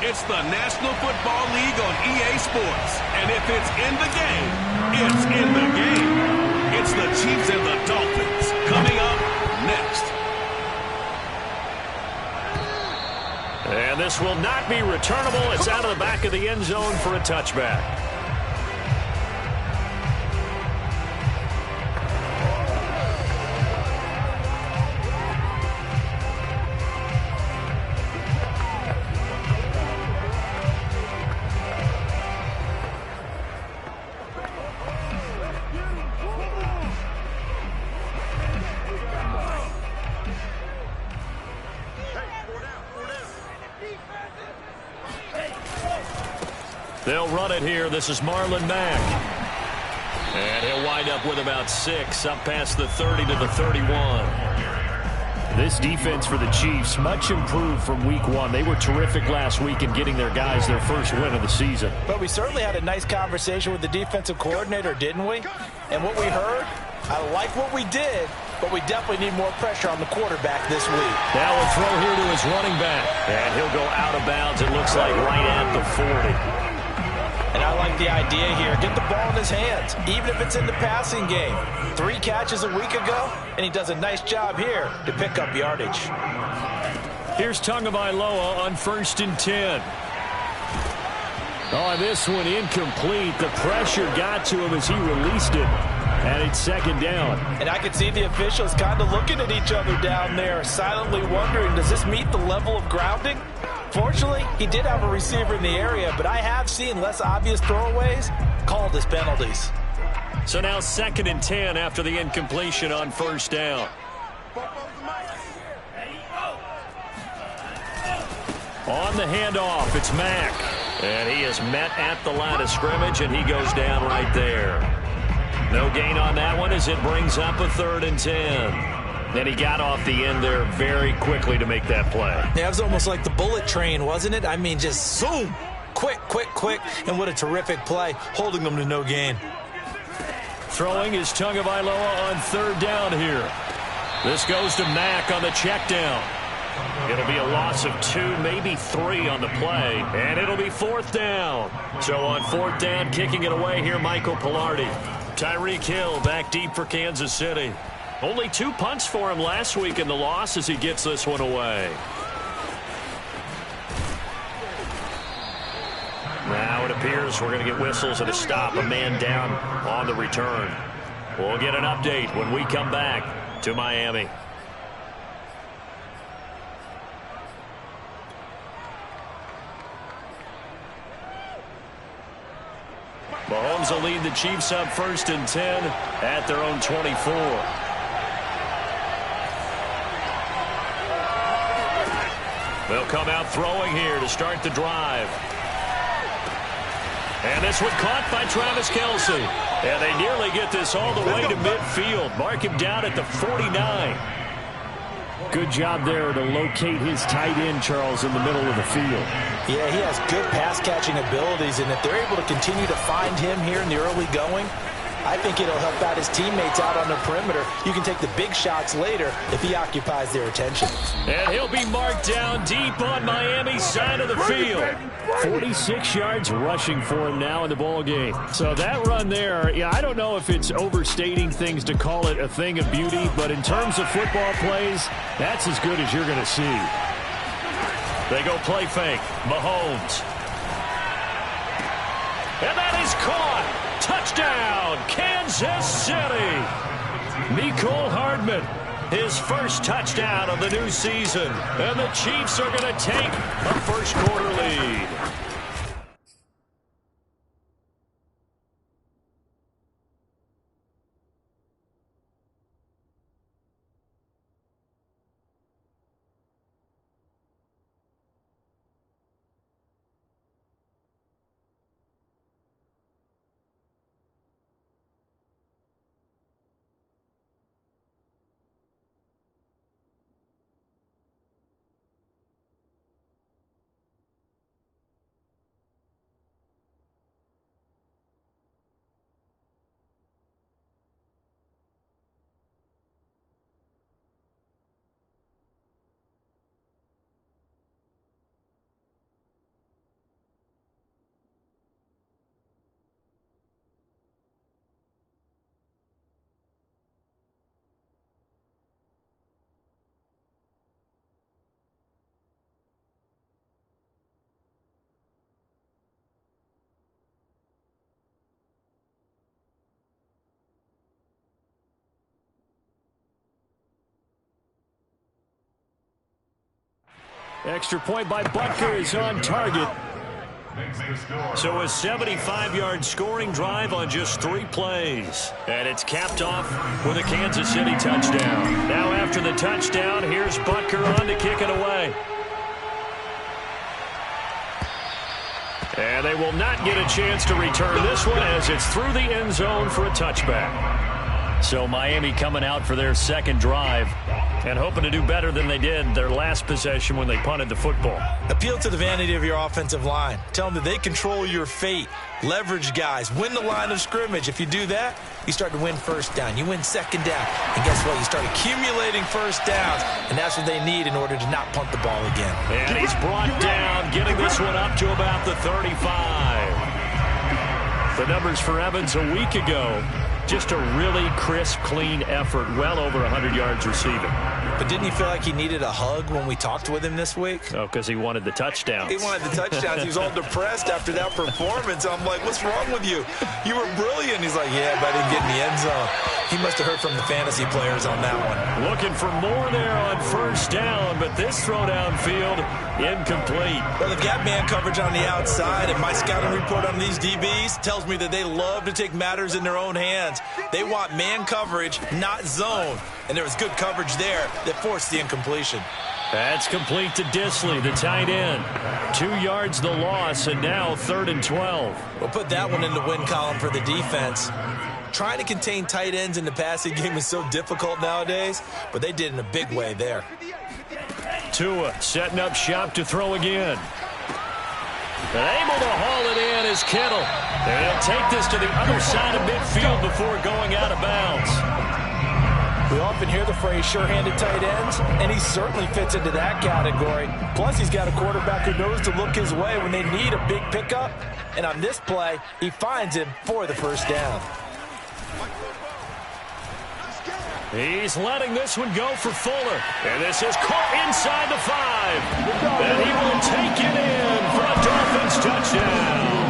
It's the National Football League on EA Sports. And if it's in the game, it's in the game. It's the Chiefs and the Dolphins coming up next. And this will not be returnable. It's out of the back of the end zone for a touchback. They'll run it here. This is Marlon Mack. And he'll wind up with about 6, up past the 30 to the 31. This defense for the Chiefs, much improved from week 1. They were terrific last week in getting their guys their first win of the season. But we certainly had a nice conversation with the defensive coordinator, didn't we? And what we heard, I like what we did, but we definitely need more pressure on the quarterback this week. Now a throw here to his running back. And he'll go out of bounds, it looks like, right at the 40. And I like the idea here. Get the ball in his hands, even if it's in the passing game. 3 catches a week ago, and he does a nice job here to pick up yardage. Here's Tagovailoa on 1st and 10. Oh, this one incomplete. The pressure got to him as he released it. And it's 2nd down. And I can see the officials kind of looking at each other down there, silently wondering, does this meet the level of grounding? Fortunately, he did have a receiver in the area, but I have seen less obvious throwaways called as penalties. So now 2nd and 10 after the incompletion on 1st down. On the handoff, it's Mack. And he is met at the line of scrimmage, and he goes down right there. No gain on that one as it brings up a 3rd and 10. And he got off the end there very quickly to make that play. Yeah, it was almost like the bullet train, wasn't it? I mean, just zoom. Quick, quick, quick. And what a terrific play, holding them to no gain. Throwing is Tagovailoa on 3rd down here. This goes to Mack on the check down. It'll be a loss of 2, maybe 3 on the play. And it'll be 4th down. So on 4th down, kicking it away here, Michael Pilardi. Tyreek Hill back deep for Kansas City. Only 2 punts for him last week in the loss as he gets this one away. Now it appears we're going to get whistles and a stop, a man down on the return. We'll get an update when we come back to Miami. Mahomes will lead the Chiefs up 1st and 10 at their own 24. They'll come out throwing here to start the drive. And this one caught by Travis Kelce. And they nearly get this all the way to midfield. Mark him down at the 49. Good job there to locate his tight end, Charles, in the middle of the field. Yeah, he has good pass-catching abilities, and if they're able to continue to find him here in the early going, I think it'll help out his teammates out on the perimeter. You can take the big shots later if he occupies their attention. And he'll be marked down deep on Miami's side of the field. 46 yards rushing for him now in the ball game. So that run there, yeah, I don't know if it's overstating things to call it a thing of beauty, but in terms of football plays, that's as good as you're going to see. They go play fake. Mahomes. And that is caught. Touchdown, Kansas City. Mecole Hardman, his first touchdown of the new season. And the Chiefs are going to take a first-quarter lead. Extra point by Butker is on target. So a 75-yard scoring drive on just 3 plays. And it's capped off with a Kansas City touchdown. Now after the touchdown, here's Butker on to kick it away. And they will not get a chance to return this one as it's through the end zone for a touchback. So Miami coming out for their second drive and hoping to do better than they did their last possession when they punted the football. Appeal to the vanity of your offensive line. Tell them that they control your fate. Leverage guys. Win the line of scrimmage. If you do that, you start to win first down. You win second down. And guess what? You start accumulating first downs. And that's what they need in order to not punt the ball again. And he's brought down, getting this one up to about the 35. The numbers for Evans a week ago. Just a really crisp, clean effort. Well over 100 yards receiving. But didn't he feel like he needed a hug when we talked with him this week? Oh, because he wanted the touchdowns. He wanted the touchdowns. He was all depressed after that performance. I'm like, what's wrong with you? You were brilliant. He's like, yeah, but I didn't get in the end zone. He must have heard from the fantasy players on that one. Looking for more there on first down, but this throw downfield, incomplete. Well, they've got man coverage on the outside, and my scouting report on these DBs tells me that they love to take matters in their own hands. They want man coverage, not zone. And there was good coverage there that forced the incompletion. That's complete to Disley, the tight end. 2 yards the loss, and now 3rd and 12. We'll put that one in the win column for the defense. Trying to contain tight ends in the passing game is so difficult nowadays, but they did in a big way there. Tua setting up shop to throw again. And able to haul it in is Kittle. And he'll take this to the other side of midfield before going out of bounds. We often hear the phrase sure-handed tight ends, and he certainly fits into that category. Plus, he's got a quarterback who knows to look his way when they need a big pickup. And on this play, he finds him for the first down. He's letting this one go for Fuller. And this is caught inside the 5. And he will take it in for a Dolphins touchdown.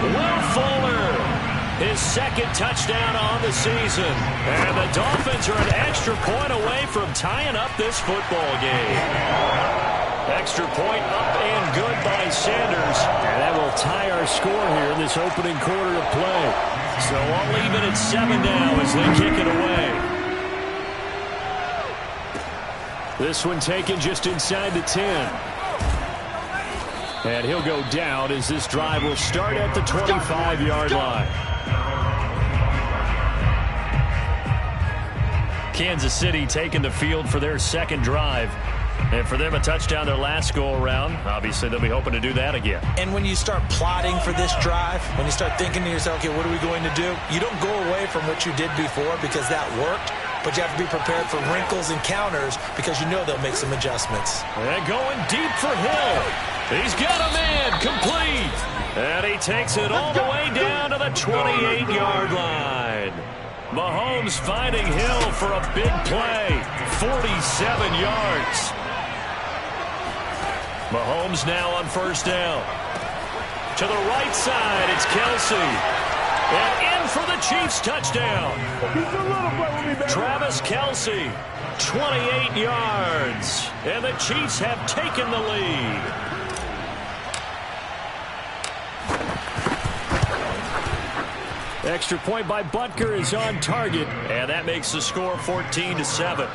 Will Fuller, his second touchdown on the season. And the Dolphins are an extra point away from tying up this football game. Extra point up and good by Sanders. And that will tie our score here in this opening quarter of play. So I'll leave it at 7 now as they kick it away. This one taken just inside the 10. And he'll go down as this drive will start at the 25-yard line. Kansas City taking the field for their second drive. And for them, a touchdown their last go-around. Obviously, they'll be hoping to do that again. And when you start plotting for this drive, when you start thinking to yourself, okay, what are we going to do? You don't go away from what you did before because that worked, but you have to be prepared for wrinkles and counters because you know they'll make some adjustments. And going deep for Hill. He's got a man complete. And he takes it all the way down to the 28-yard line. Mahomes finding Hill for a big play. 47 yards. Mahomes now on first down. To the right side, it's Kelsey. And in for the Chiefs touchdown. Travis Kelsey, 28 yards. And the Chiefs have taken the lead. Extra point by Butker is on target. And that makes the score 14-7.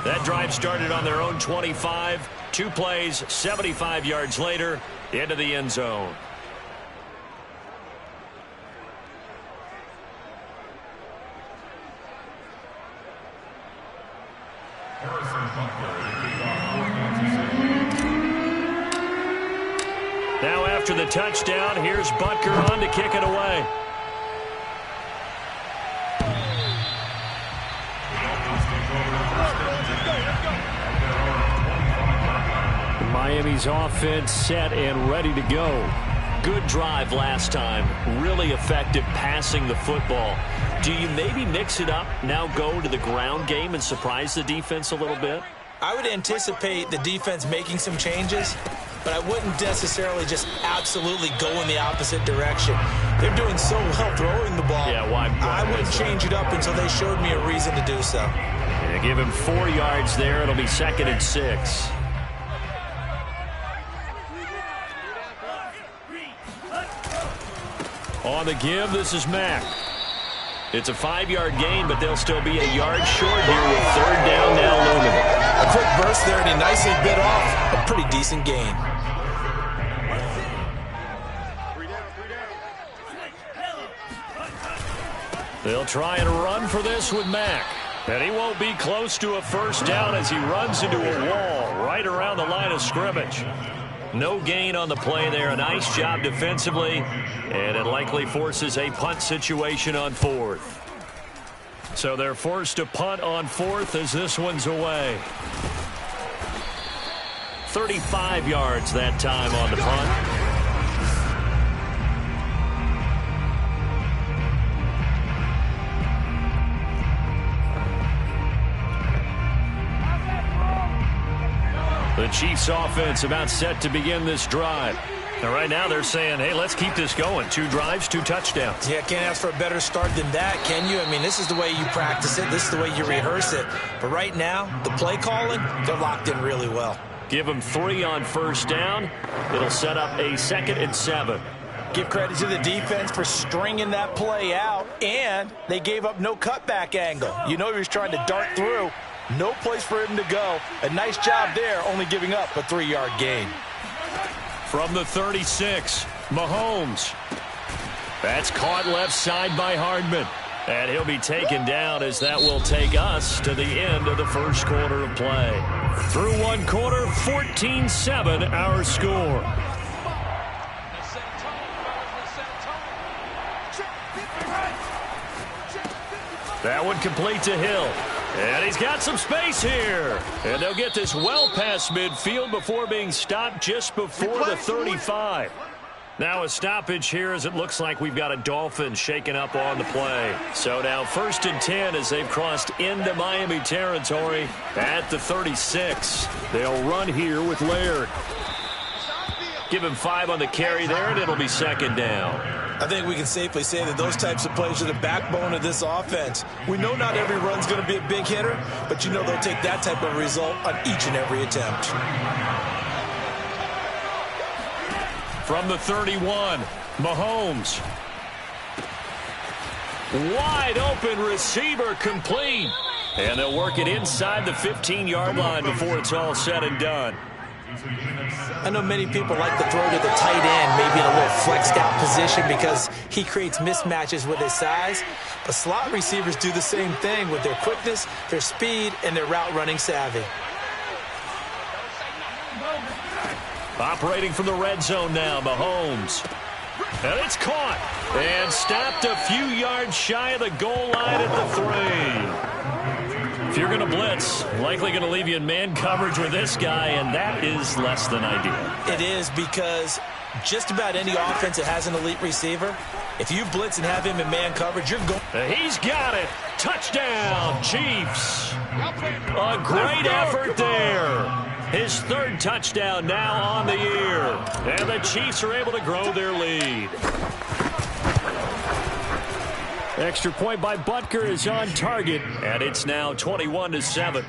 That drive started on their own 25. 2 plays, 75 yards later, into the end zone. Now after the touchdown, here's Butker on to kick it away. Miami's offense set and ready to go. Good drive last time. Really effective passing the football. Do you maybe mix it up, now go to the ground game and surprise the defense a little bit? I would anticipate the defense making some changes, but I wouldn't necessarily just absolutely go in the opposite direction. They're doing so well throwing the ball. Yeah, why I wouldn't change it up until they showed me a reason to do so. And give him 4 yards there. It'll be 2nd and 6. On the give, this is Mack. It's a 5-yard gain, but they'll still be a yard short here with 3rd down now looming. A quick burst there, and he nicely bit off a pretty decent gain. They'll try and run for this with Mack. And he won't be close to a 1st down as he runs into a wall right around the line of scrimmage. No gain on the play there. A nice job defensively. And it likely forces a punt situation on 4th. So they're forced to punt on 4th as this one's away. 35 yards that time on the punt. The Chiefs offense about set to begin this drive. And right now they're saying, hey, let's keep this going. 2 drives, 2 touchdowns. Yeah, can't ask for a better start than that, can you? I mean, this is the way you practice it. This is the way you rehearse it. But right now, the play calling, they're locked in really well. Give them 3 on 1st down. It'll set up a 2nd and 7. Give credit to the defense for stringing that play out, and they gave up no cutback angle. You know he was trying to dart through. No place for him to go. A nice job there, only giving up a 3-yard gain. From the 36, Mahomes. That's caught left side by Hardman. And he'll be taken down as that will take us to the end of the 1st quarter of play. Through 1 quarter, 14-7 our score. That one complete to Hill. And he's got some space here. And they'll get this well past midfield before being stopped just before the 35. Now a stoppage here as it looks like we've got a Dolphins shaking up on the play. So now 1st and 10 as they've crossed into Miami territory at the 36. They'll run here with Laird. Give him 5 on the carry there, and it'll be 2nd down. I think we can safely say that those types of plays are the backbone of this offense. We know not every run's going to be a big hitter, but you know they'll take that type of result on each and every attempt. From the 31, Mahomes. Wide open receiver complete. And they'll work it inside the 15-yard line before it's all said and done. I know many people like to throw to the tight end, maybe in a little flexed out position because he creates mismatches with his size. But slot receivers do the same thing with their quickness, their speed, and their route running savvy. Operating from the red zone now, Mahomes. And it's caught. And stopped a few yards shy of the goal line at the 3. If you're going to blitz, likely going to leave you in man coverage with this guy, and that is less than ideal. It is because just about any offense that has an elite receiver, if you blitz and have him in man coverage, you're going. He's got it. Touchdown, Chiefs. A great effort there. His 3rd touchdown now on the year. And the Chiefs are able to grow their lead. Extra point by Butker is on target, and it's now 21-7.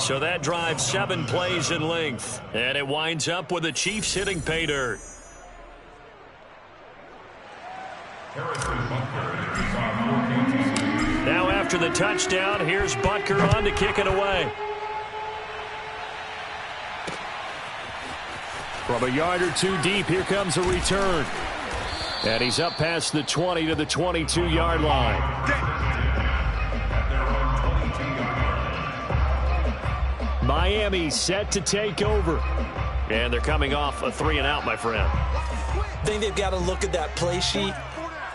So that drives 7 plays in length, and it winds up with the Chiefs hitting pay dirt. Now after the touchdown, here's Butker on to kick it away. From a yard or 2 deep, here comes a return. And he's up past the 20 to the 22-yard line. Miami set to take over. And they're coming off a 3-and-out, my friend. I think they've got to look at that play sheet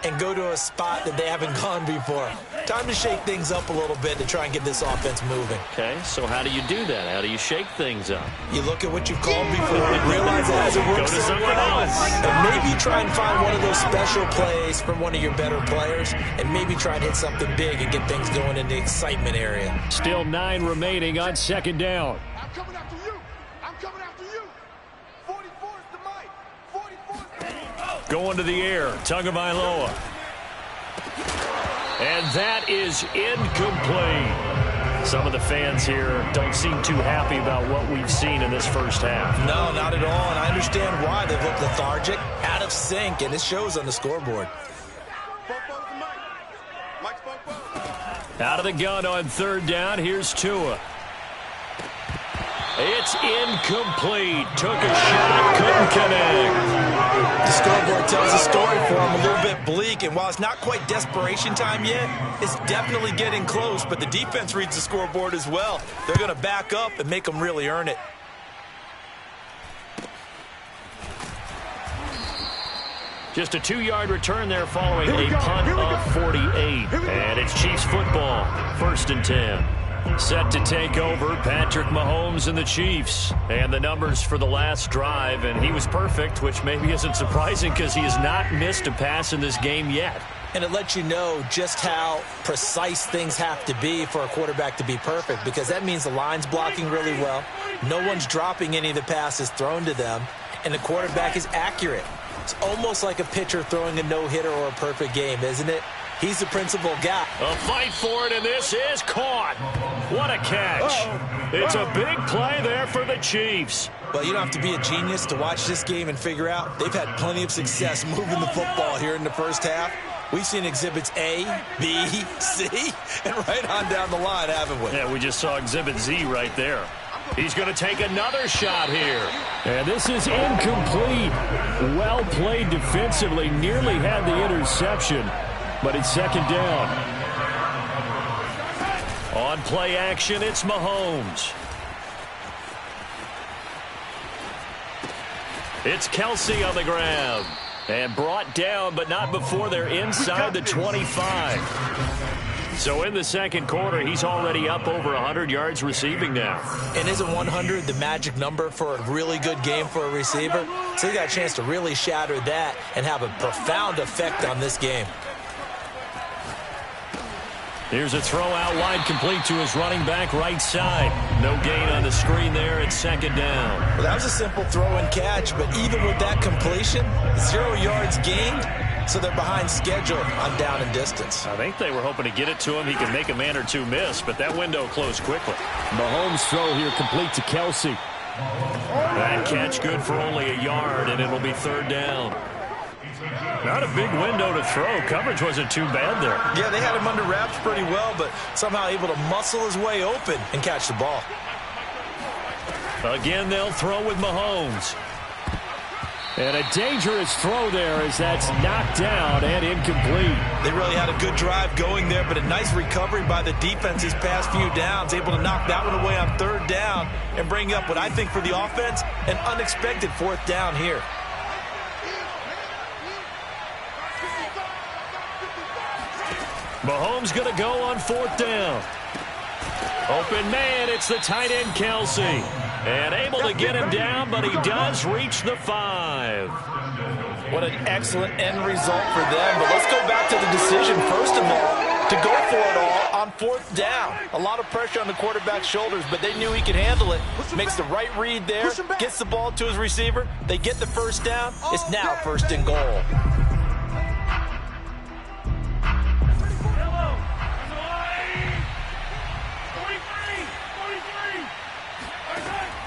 and go to a spot that they haven't gone before. Time to shake things up a little bit to try and get this offense moving. Okay, so how do you do that? How do you shake things up? You look at what you've called before and realize it hasn't worked Go to so something well. else. And maybe try and find one of those special plays from one of your better players and maybe try and hit something big and get things going in the excitement area. Still 9 remaining on 2nd down. I'm coming after you. I'm coming after you. 44 is the mic. 44 is the mic. Going to the air, Tagovailoa. And that is incomplete. Some of the fans here don't seem too happy about what we've seen in this first half. No, not at all, and I understand why. They've looked lethargic, out of sync, and it shows on the scoreboard. Out of the gun on third down, here's Tua. It's incomplete. Took a shot, couldn't connect. The scoreboard tells a story for him, a little bit bleak, and while it's not quite desperation time yet, it's definitely getting close, but the defense reads the scoreboard as well. They're going to back up and make them really earn it. Just a 2-yard return there following a punt of 48. And it's Chiefs football, 1st and 10. Set to take over, Patrick Mahomes and the Chiefs. And the numbers for the last drive, and he was perfect, which maybe isn't surprising because he has not missed a pass in this game yet. And it lets you know just how precise things have to be for a quarterback to be perfect, because that means the line's blocking really well, no one's dropping any of the passes thrown to them, and the quarterback is accurate. It's almost like a pitcher throwing a no-hitter or a perfect game, isn't it? He's the principal guy. A fight for it, and this is caught. What a catch. It's a big play there for the Chiefs. Well, you don't have to be a genius to watch this game and figure out they've had plenty of success moving the football here in the first half. We've seen exhibits A, B, C, and right on down the line, haven't we? Yeah, we just saw exhibit Z right there. He's going to take another shot here. And this is incomplete. Well played defensively. Nearly had the interception, but it's 2nd down. On play action, it's Mahomes. It's Kelsey on the ground. And brought down, but not before they're inside the 25. So in the second quarter, he's already up over 100 yards receiving now. And isn't 100 the magic number for a really good game for a receiver? So he got a chance to really shatter that and have a profound effect on this game. Here's a throw out wide, complete to his running back right side. No gain on the screen there. It's 2nd down. Well, that was a simple throw and catch, but even with that completion, 0 yards gained, so they're behind schedule on down and distance. I think they were hoping to get it to him. He could make a man or two miss, but that window closed quickly. Mahomes' throw here complete to Kelsey. That catch good for only a yard, and it'll be 3rd down. Not a big window to throw. Coverage wasn't too bad there. Yeah, they had him under wraps pretty well, but somehow able to muscle his way open and catch the ball. Again, they'll throw with Mahomes. And a dangerous throw there as that's knocked down and incomplete. They really had a good drive going there, but a nice recovery by the defense these past few downs, able to knock that one away on 3rd down and bring up what I think for the offense, an unexpected 4th down here. Mahomes going to go on 4th down. Open man, it's the tight end Kelsey. And able to get him down, but he does reach the 5. What an excellent end result for them. But let's go back to the decision, first of all, to go for it all on 4th down. A lot of pressure on the quarterback's shoulders, but they knew he could handle it. Makes the right read there, gets the ball to his receiver. They get the 1st down. It's now 1st and goal.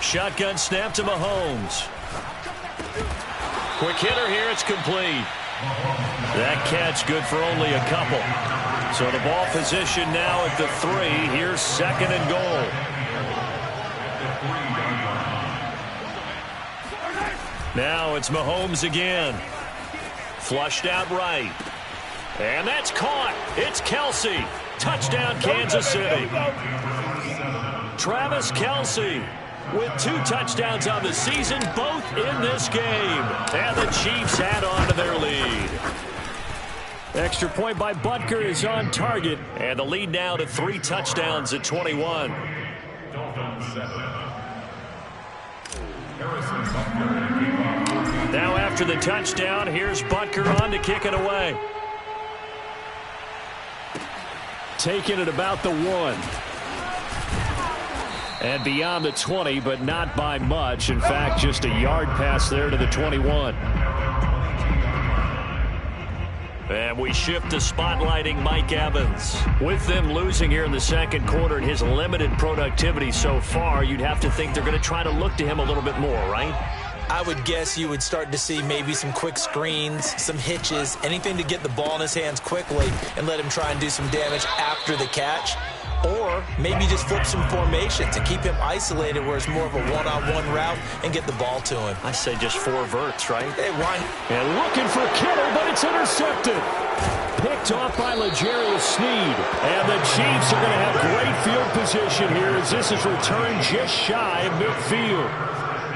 Shotgun snap to Mahomes. Quick hitter here, it's complete. That catch good for only a couple. So the ball position now at the 3. Here's 2nd and goal. Now it's Mahomes again. Flushed out right. And that's caught. It's Kelsey. Touchdown, Kansas City. Travis Kelsey with 2 touchdowns on the season, both in this game. And the Chiefs add on to their lead. Extra point by Butker is on target. And the lead now to 3 touchdowns at 21. Now after the touchdown, here's Butker on to kick it away. Taking it about the 1. And beyond the 20, but not by much. In fact, just a yard pass there to the 21. And we shift to spotlighting Mike Evans. With them losing here in the second quarter and his limited productivity so far, you'd have to think they're going to try to look to him a little bit more, right? I would guess you would start to see maybe some quick screens, some hitches, anything to get the ball in his hands quickly and let him try and do some damage after the catch. Or maybe just flip some formations and keep him isolated where it's more of a one-on-one route and get the ball to him. I say just 4 verts, right? Hey, why? And looking for Kittle, but it's intercepted. Picked off by L'Jarius Sneed. And the Chiefs are going to have great field position here as this is returned just shy of midfield.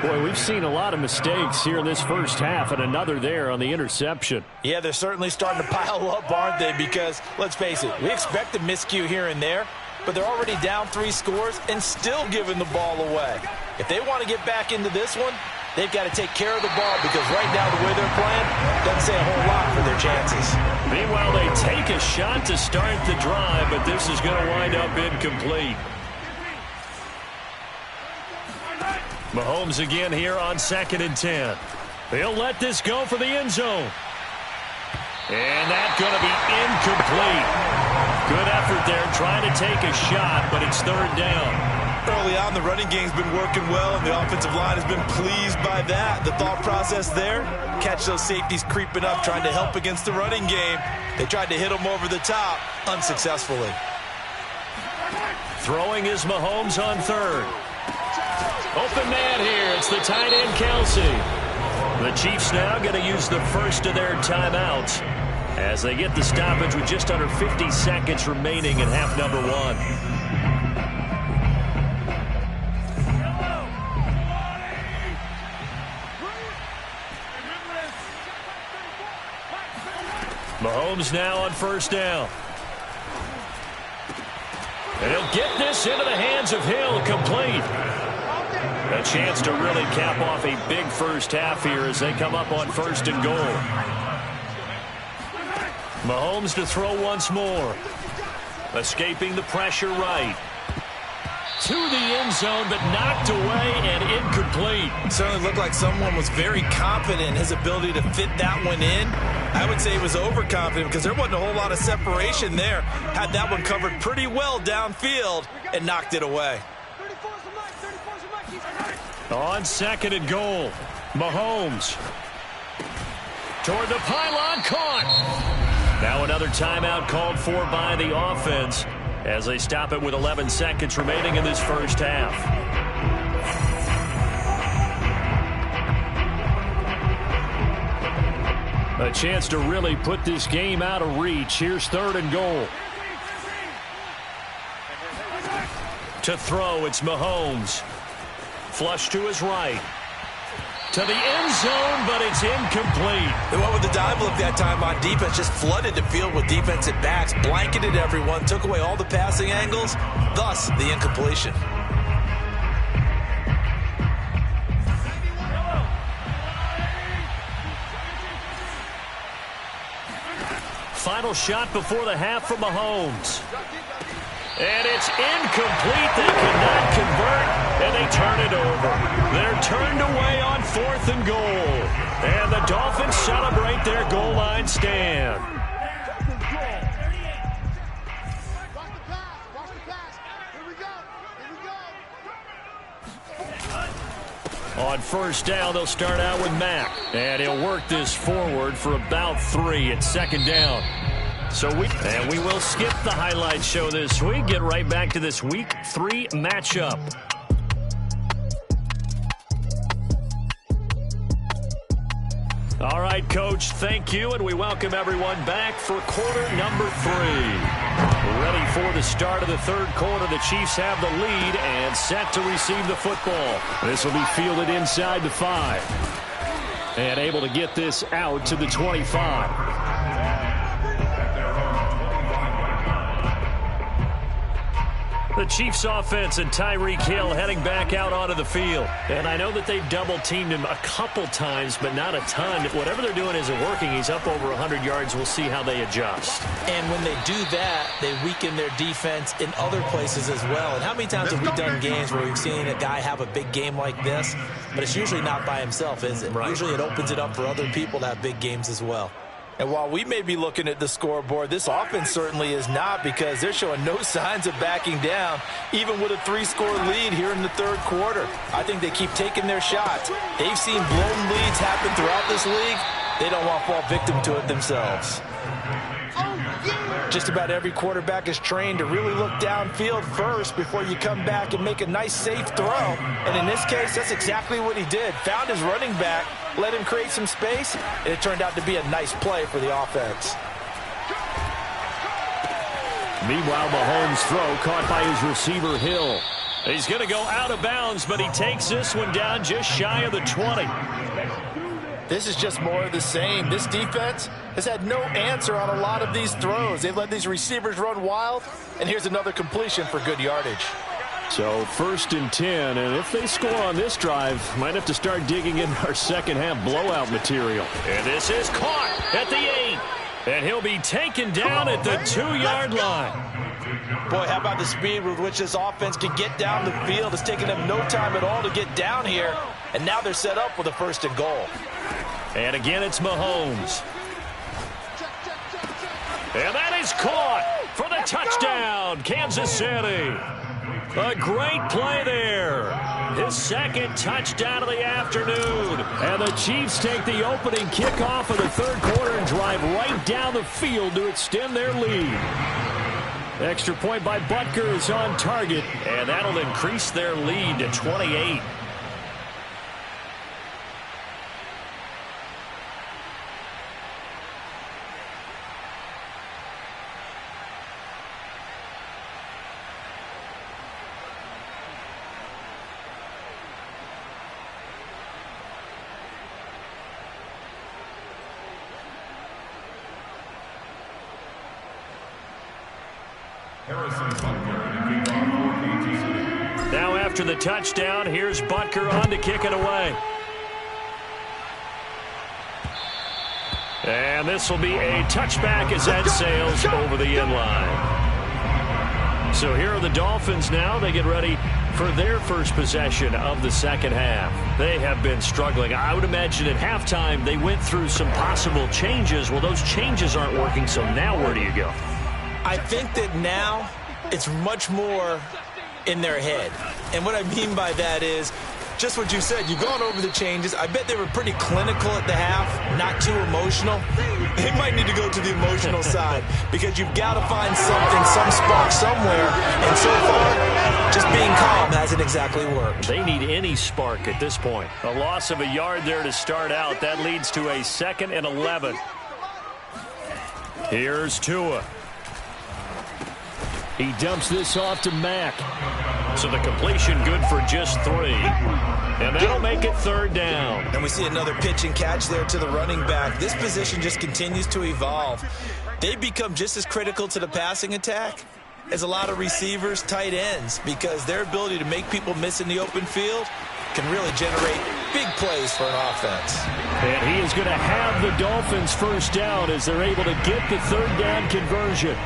Boy, we've seen a lot of mistakes here in this first half, and another there on the interception. Yeah, they're certainly starting to pile up, aren't they? Because, let's face it, we expect a miscue here and there, but they're already down 3 scores and still giving the ball away. If they want to get back into this one, they've got to take care of the ball because right now the way they're playing doesn't say a whole lot for their chances. Meanwhile, they take a shot to start the drive, but this is going to wind up incomplete. Mahomes again here on 2nd and 10. He'll let this go for the end zone. And that's going to be incomplete. Good effort there trying to take a shot, but it's 3rd down. Early on, the running game's been working well, and the offensive line has been pleased by that. The thought process there, catch those safeties creeping up, trying to help against the running game. They tried to hit them over the top, unsuccessfully. Throwing is Mahomes on 3rd. Open man here. It's the tight end, Kelsey. The Chiefs now going to use the first of their timeouts as they get the stoppage with just under 50 seconds remaining in half number 1. Mahomes now on 1st down. And he'll get this into the hands of Hill, complete. A chance to really cap off a big first half here as they come up on 1st and goal. Mahomes to throw once more. Escaping the pressure right. To the end zone, but knocked away and incomplete. It certainly looked like someone was very confident in his ability to fit that one in. I would say he was overconfident because there wasn't a whole lot of separation there. Had that one covered pretty well downfield and knocked it away. On 2nd and goal, Mahomes toward the pylon, caught. Now another timeout called for by the offense as they stop it with 11 seconds remaining in this first half. A chance to really put this game out of reach. Here's 3rd and goal. To throw, it's Mahomes. Flush to his right. To the end zone, but it's incomplete. They went with the dive look that time on defense. Just flooded the field with defensive backs. Blanketed everyone. Took away all the passing angles. Thus, the incompletion. Final shot before the half from Mahomes. And it's incomplete. They cannot convert, and they turn it over. They're turned away on 4th and goal. And the Dolphins celebrate their goal line stand. On 1st down, they'll start out with Mack. And he'll work this forward for about 3 at 2nd down. So we will skip the highlight show this week. Get right back to this Week 3 matchup. All right, Coach, thank you, and we welcome everyone back for quarter number 3. We're ready for the start of the 3rd quarter. The Chiefs have the lead and set to receive the football. This will be fielded inside the 5. And able to get this out to the 25. The Chiefs offense and Tyreek Hill heading back out onto the field. And I know that they've double-teamed him a couple times, but not a ton. Whatever they're doing isn't working. He's up over 100 yards. We'll see how they adjust. And when they do that, they weaken their defense in other places as well. And how many times have we done games where we've seen a guy have a big game like this, but it's usually not by himself, is it? Right. Usually it opens it up for other people to have big games as well. And while we may be looking at the scoreboard, this offense certainly is not, because they're showing no signs of backing down, even with a 3-score lead here in the third quarter. I think they keep taking their shots. They've seen blown leads happen throughout this league. They don't want to fall victim to it themselves. Just about every quarterback is trained to really look downfield first before you come back and make a nice, safe throw. And in this case, that's exactly what he did. Found his running back, let him create some space, and it turned out to be a nice play for the offense. Meanwhile, Mahomes' throw caught by his receiver, Hill. He's going to go out of bounds, but he takes this one down just shy of the 20. This is just more of the same. This defense has had no answer on a lot of these throws. They've let these receivers run wild, and here's another completion for good yardage. So 1st and 10, and if they score on this drive, might have to start digging in our second half blowout material. And this is caught at the 8, and he'll be taken down at the 2-yard line. Boy, how about the speed with which this offense can get down the field? It's taken them no time at all to get down here, and now they're set up with a 1st and goal. And again, it's Mahomes. And that is caught for the touchdown, Kansas City. A great play there. His 2nd touchdown of the afternoon. And the Chiefs take the opening kickoff of the third quarter and drive right down the field to extend their lead. Extra point by Butker is on target. And that'll increase their lead to 28. Now after the touchdown, here's Butker on to kick it away. And this will be a touchback as that sails over the end line. So here are the Dolphins now. They get ready for their first possession of the second half. They have been struggling. I would imagine at halftime they went through some possible changes. Well, those changes aren't working, so now where do you go? I think that now it's much more in their head. And what I mean by that is just what you said. You've gone over the changes. I bet they were pretty clinical at the half, not too emotional. They might need to go to the emotional side, because you've got to find something, some spark somewhere. And so far, just being calm hasn't exactly worked. They need any spark at this point. A loss of a yard there to start out. That leads to a 2nd and 11. Here's Tua. He dumps this off to Mack. So the completion good for just 3. And that'll make it 3rd down. And we see another pitch and catch there to the running back. This position just continues to evolve. They've become just as critical to the passing attack as a lot of receivers, tight ends, because their ability to make people miss in the open field can really generate big plays for an offense. And he is going to have the Dolphins first down as they're able to get the 3rd down conversion.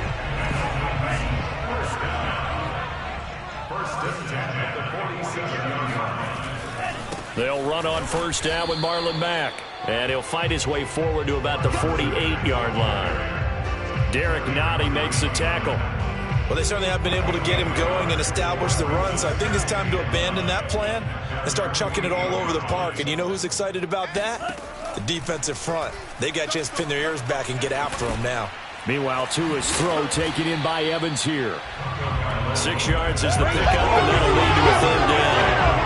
They'll run on 1st down with Marlon Mack. And he'll fight his way forward to about the 48-yard line. Derek Nottie makes the tackle. Well, they certainly have been able to get him going and establish the run, so I think it's time to abandon that plan and start chucking it all over the park. And you know who's excited about that? The defensive front. They got to just pin their ears back and get after him now. Meanwhile, Tua's throw taken in by Evans here. 6 yards is the pickup, and that'll lead to a 3rd down.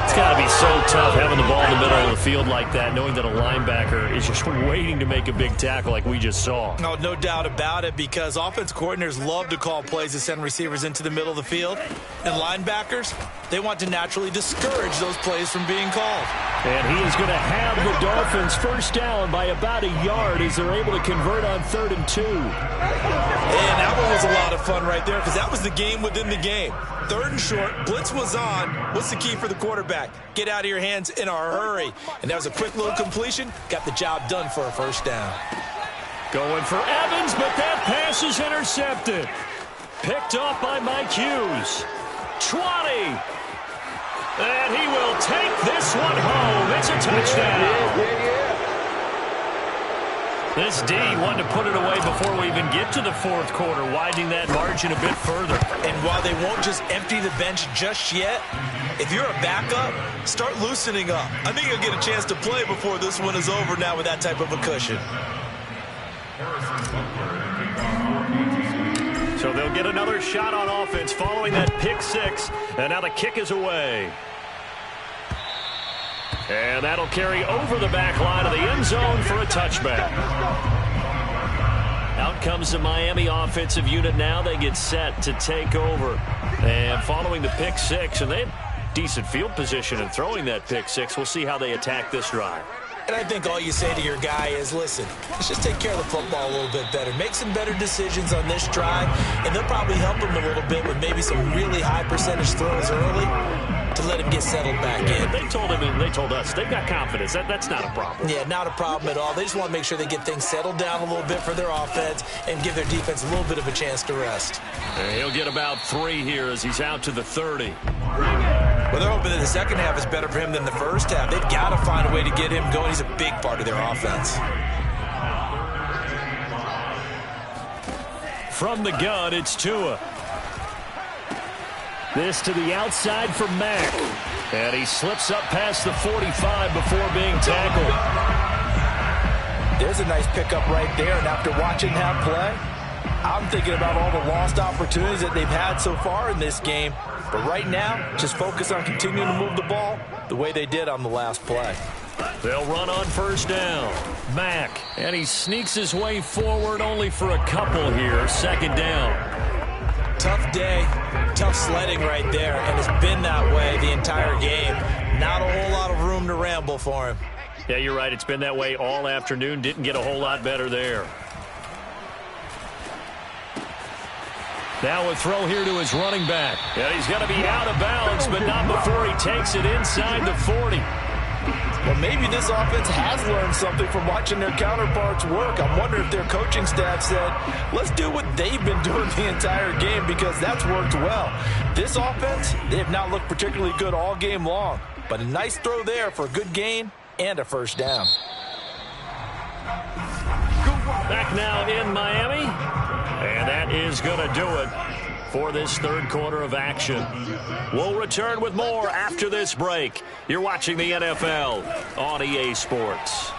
It's got to be so tough having the ball in the middle of the field like that, knowing that a linebacker is just waiting to make a big tackle like we just saw. No doubt about it, because offense coordinators love to call plays to send receivers into the middle of the field. And linebackers, they want to naturally discourage those plays from being called. And he is going to have the Dolphins first down by about a yard as they're able to convert on 3rd and 2. And that one was a lot of fun right there, because that was the game within the game. 3rd and short, blitz was on. What's the key for the quarterback? Get out of your hands in a hurry. And that was a quick little completion. Got the job done for a first down. Going for Evans, but that pass is intercepted. Picked off by Mike Hughes. 20. And he will take this one home. It's a touchdown. This D wanted to put it away before we even get to the fourth quarter, widening that margin a bit further. And while they won't just empty the bench just yet, if you're a backup, start loosening up. I think you'll get a chance to play before this one is over now with that type of a cushion. So they'll get another shot on offense following that pick six, and now the kick is away. And that'll carry over the back line of the end zone for a touchback. Out comes the Miami offensive unit now. They get set to take over. And following the pick six, and they have decent field position in throwing that pick six. We'll see how they attack this drive. And I think all you say to your guy is, listen, let's just take care of the football a little bit better. Make some better decisions on this drive, and they'll probably help him a little bit with maybe some really high percentage throws early to let him get settled back in. They told him and they told us they've got confidence. That's not a problem. Yeah, not a problem at all. They just want to make sure they get things settled down a little bit for their offense and give their defense a little bit of a chance to rest. And he'll get about 3 here as he's out to the 30. Well, they're hoping that the second half is better for him than the first half. They've got to find a way to get him going. He's a big part of their offense. From the gun, it's Tua. This to the outside for Mack. And he slips up past the 45 before being tackled. There's a nice pickup right there. And after watching him play, I'm thinking about all the lost opportunities that they've had so far in this game. But right now, just focus on continuing to move the ball the way they did on the last play. They'll run on first down. Mack. And he sneaks his way forward only for a couple here. Second down. Tough day, tough sledding right there, and it's been that way the entire game. Not a whole lot of room to ramble for him. Yeah, you're right. It's been that way all afternoon. Didn't get a whole lot better there. Now a throw here to his running back. And he's going to be out of bounds, but not before he takes it inside the 40. Well, maybe this offense has learned something from watching their counterparts work. I'm wondering if their coaching staff said, let's do what they've been doing the entire game, because that's worked well. This offense, they have not looked particularly good all game long, but a nice throw there for a good gain and a first down. Back now in Miami, and that is going to do it for this third quarter of action. We'll return with more after this break. You're watching the NFL on EA Sports.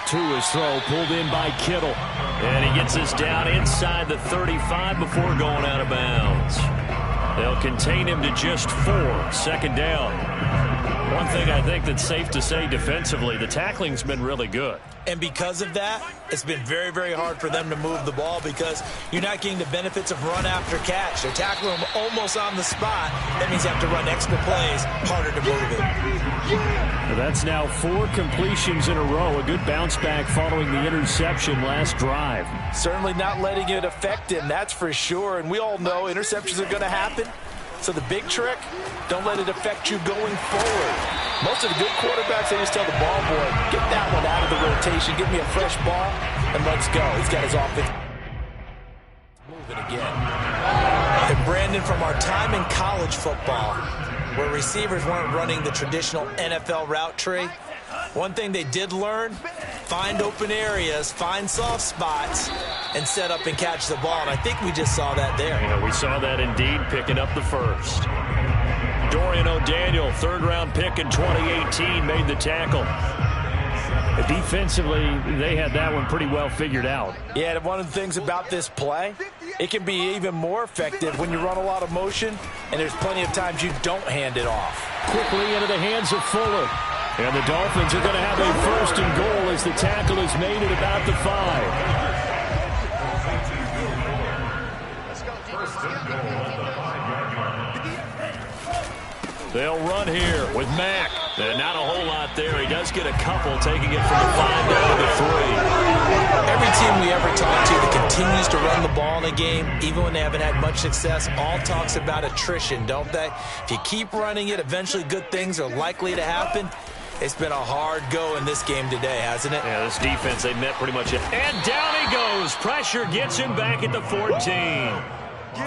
Tua's throw pulled in by Kittle. And he gets us down inside the 35 before going out of bounds. They'll contain him to just 4. Second down. One thing I think that's safe to say defensively, the tackling's been really good. And because of that, it's been very, very hard for them to move the ball because you're not getting the benefits of run after catch. They're tackling him almost on the spot. That means you have to run extra plays, harder to move it. That's now 4 completions in a row. A good bounce back following the interception last drive. Certainly not letting it affect him, that's for sure. And we all know interceptions are going to happen. So the big trick, don't let it affect you going forward. Most of the good quarterbacks, they just tell the ball boy, get that one out of the rotation, give me a fresh ball, and let's go. He's got his offense moving again. And Brandon, from our time in college football, where receivers weren't running the traditional NFL route tree, one thing they did learn, find open areas, find soft spots, and set up and catch the ball. And I think we just saw that there. Yeah, we saw that indeed, picking up the first. Dorian O'Daniel, third-round pick in 2018, made the tackle. Defensively, they had that one pretty well figured out. Yeah, and one of the things about this play, it can be even more effective when you run a lot of motion, and there's plenty of times you don't hand it off. Quickly into the hands of Fuller. And the Dolphins are going to have a first and goal as the tackle is made at about the 5. They'll run here with Mack. And not a whole lot there. He does get a couple, taking it from the 5 down to 3. Every team we ever talk to that continues to run the ball in a game, even when they haven't had much success, all talks about attrition, don't they? If you keep running it, eventually good things are likely to happen. It's been a hard go in this game today, hasn't it? Yeah, this defense, they met pretty much it. And down he goes. Pressure gets him back at the 14.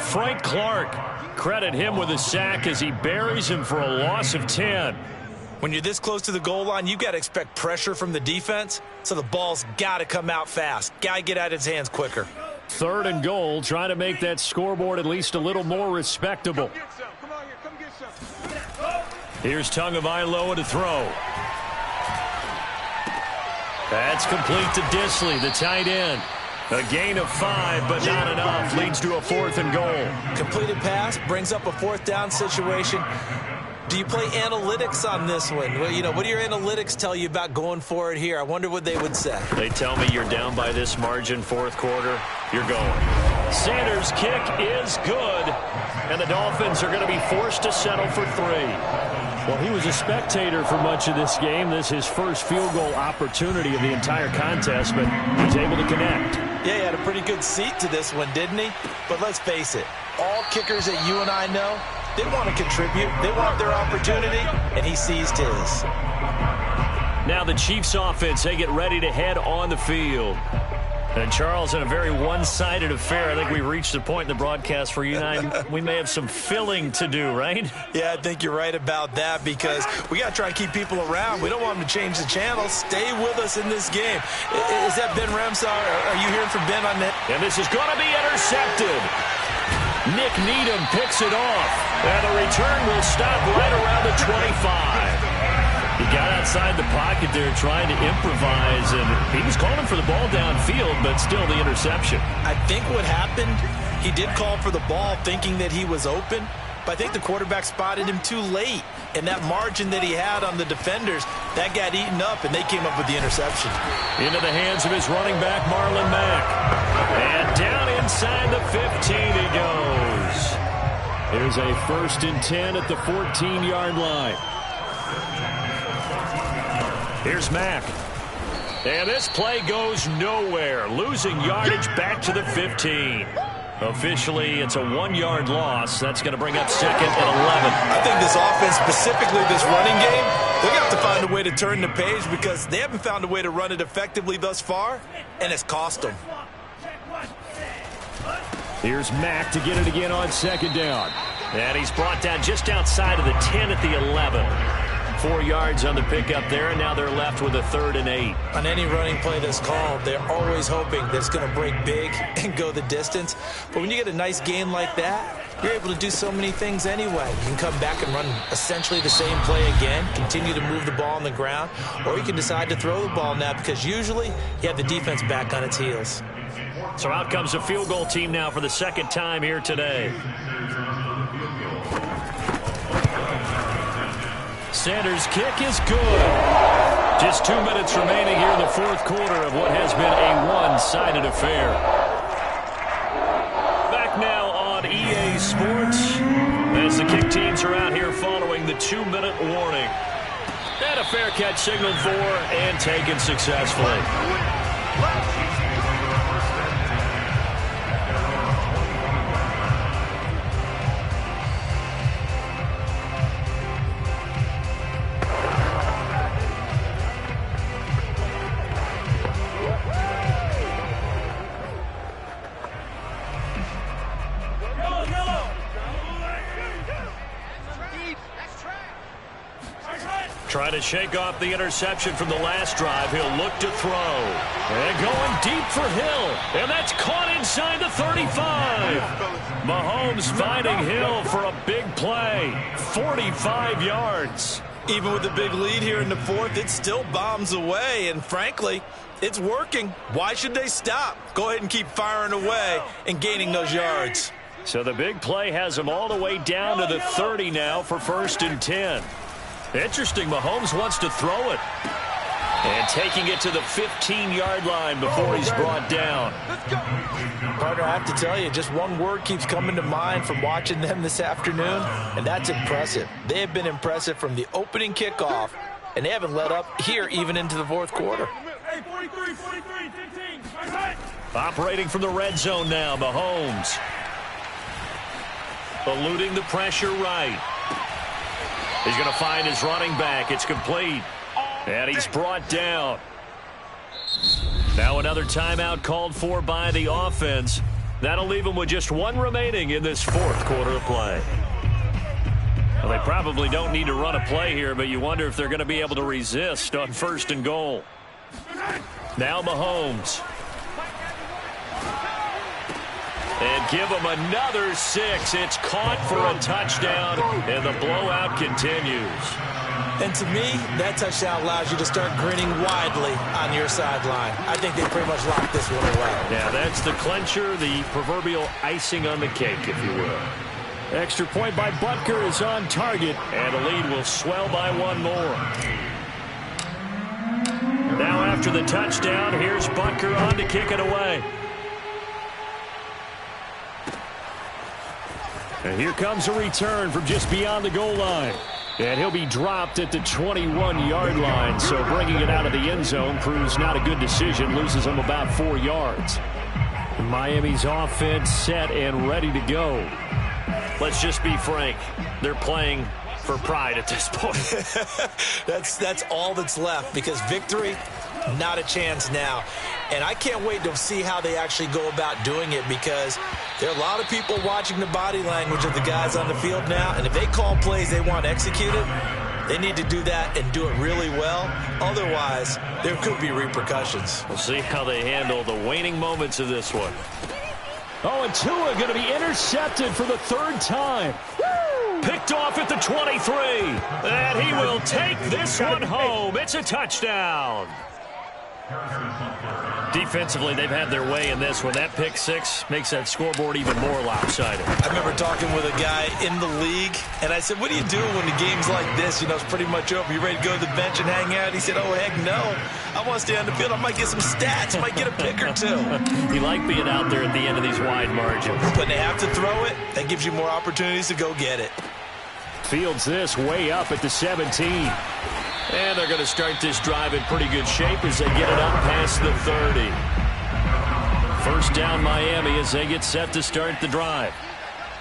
Frank Clark, credit him with a sack as he buries him for a loss of 10. When you're this close to the goal line, you've got to expect pressure from the defense, so the ball's got to come out fast. Got to get out of his hands quicker. 3rd and goal, trying to make that scoreboard at least a little more respectable. Here's Tagovailoa to throw. That's complete to Disley, the tight end. A gain of 5, but not enough. Leads to a 4th and goal. Completed pass brings up a 4th down situation. Do you play analytics on this one? Well, you know, what do your analytics tell you about going for it here? I wonder what they would say. They tell me you're down by this margin, 4th quarter, you're going. Sanders' kick is good, and the Dolphins are going to be forced to settle for 3. Well, he was a spectator for much of this game. This is his first field goal opportunity of the entire contest, but he's able to connect. Yeah, he had a pretty good seat to this one, didn't he? But let's face it, all kickers that you and I know, they want to contribute. They want their opportunity, and he seized his. Now the Chiefs offense, they get ready to head on the field. And Charles, in a very one-sided affair, I think we reached the point in the broadcast where you and I, we may have some filling to do, right? Yeah, I think you're right about that because we got to try and keep people around. We don't want them to change the channel. Stay with us in this game. Is that Ben Ramsar? Are you hearing from Ben on that? And this is going to be intercepted. Nick Needham picks it off. And the return will stop right around the 25. He got outside the pocket there trying to improvise, and he was calling for the ball downfield, but still the interception. I think what happened, he did call for the ball thinking that he was open, but I think the quarterback spotted him too late. And that margin that he had on the defenders, that got eaten up, and they came up with the interception. Into the hands of his running back, Marlon Mack. And down inside the 15 he goes. There's a 1st and 10 at the 14-yard line. Here's Mack. And this play goes nowhere. Losing yardage back to the 15. Officially, it's a 1-yard loss. That's going to bring up 2nd and 11. I think this offense, specifically this running game, they're going to have to find a way to turn the page because they haven't found a way to run it effectively thus far, and it's cost them. Here's Mack to get it again on 2nd down. And he's brought down just outside of the 10 at the 11. 4 yards on the pickup there, and now they're left with a 3rd and 8. On any running play that's called, they're always hoping that it's going to break big and go the distance. But when you get a nice gain like that, you're able to do so many things anyway. You can come back and run essentially the same play again, continue to move the ball on the ground, or you can decide to throw the ball now because usually you have the defense back on its heels. So out comes a field goal team now for the 2nd time here today. Sanders' kick is good. Just 2 minutes remaining here in the 4th quarter of what has been a one-sided affair. Back now on EA Sports as the kick teams are out here following the 2-minute warning. And a fair catch signaled for and taken successfully. Trying to shake off the interception from the last drive. He'll look to throw. And going deep for Hill. And that's caught inside the 35. Mahomes finding Hill for a big play. 45 yards. Even with the big lead here in the 4th, it still bombs away. And frankly, it's working. Why should they stop? Go ahead and keep firing away and gaining those yards. So the big play has them all the way down to the 30 now for 1st and 10. Interesting, Mahomes wants to throw it. And taking it to the 15-yard line before he's brought down. Partner, I have to tell you, just one word keeps coming to mind from watching them this afternoon, and that's impressive. They have been impressive from the opening kickoff, and they haven't let up here even into the 4th quarter. Operating from the red zone now, Mahomes. Eluding the pressure right. He's going to find his running back. It's complete. And he's brought down. Now another timeout called for by the offense. That'll leave him with just 1 remaining in this 4th quarter of play. Well, they probably don't need to run a play here, but you wonder if they're going to be able to resist on 1st and goal. Now Mahomes. And give them another 6. It's caught for a touchdown, and the blowout continues. And to me, that touchdown allows you to start grinning widely on your sideline. I think they pretty much locked this one away. Yeah, that's the clincher, the proverbial icing on the cake, if you will. Extra point by Butker is on target. And the lead will swell by 1 more. Now after the touchdown, here's Butker on to kick it away. And here comes a return from just beyond the goal line. And he'll be dropped at the 21-yard line. So bringing it out of the end zone proves not a good decision. Loses him about 4 yards. Miami's offense set and ready to go. Let's just be frank. They're playing for pride at this point. That's all that's left, because victory, not a chance now. And I can't wait to see how they actually go about doing it, because there are a lot of people watching the body language of the guys on the field now, and if they call plays they want executed, they need to do that and do it really well. Otherwise, there could be repercussions. We'll see how they handle the waning moments of this one. Oh, and Tua going to be intercepted for the 3rd time. Woo! Picked off at the 23. And he will take this one home. It's a touchdown. Defensively, they've had their way in this one. That pick 6 makes that scoreboard even more lopsided. I remember talking with a guy in the league, and I said, what do you do when the game's like this? You know, it's pretty much over. You ready to go to the bench and hang out? He said, oh, heck no. I want to stay on the field. I might get some stats. I might get a pick or 2. You like being out there at the end of these wide margins. When they have to throw it, that gives you more opportunities to go get it. Fields this way up at the 17. And they're going to start this drive in pretty good shape as they get it up past the 30. 1st down Miami as they get set to start the drive.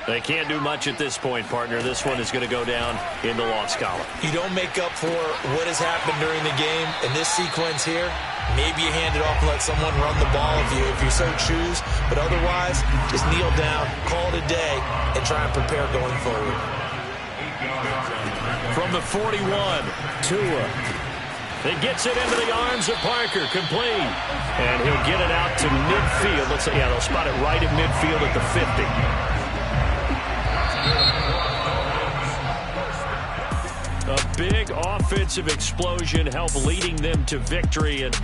They can't do much at this point, partner. This one is going to go down in the loss column. You don't make up for what has happened during the game. In this sequence here, maybe you hand it off and let someone run the ball if you so choose. But otherwise, just kneel down, call it a day, and try and prepare going forward. From the 41, Tua. He gets it into the arms of Parker, complete. And he'll get it out to midfield. Let's say, yeah, they'll spot it right at midfield at the 50. A big offensive explosion helped leading them to victory. And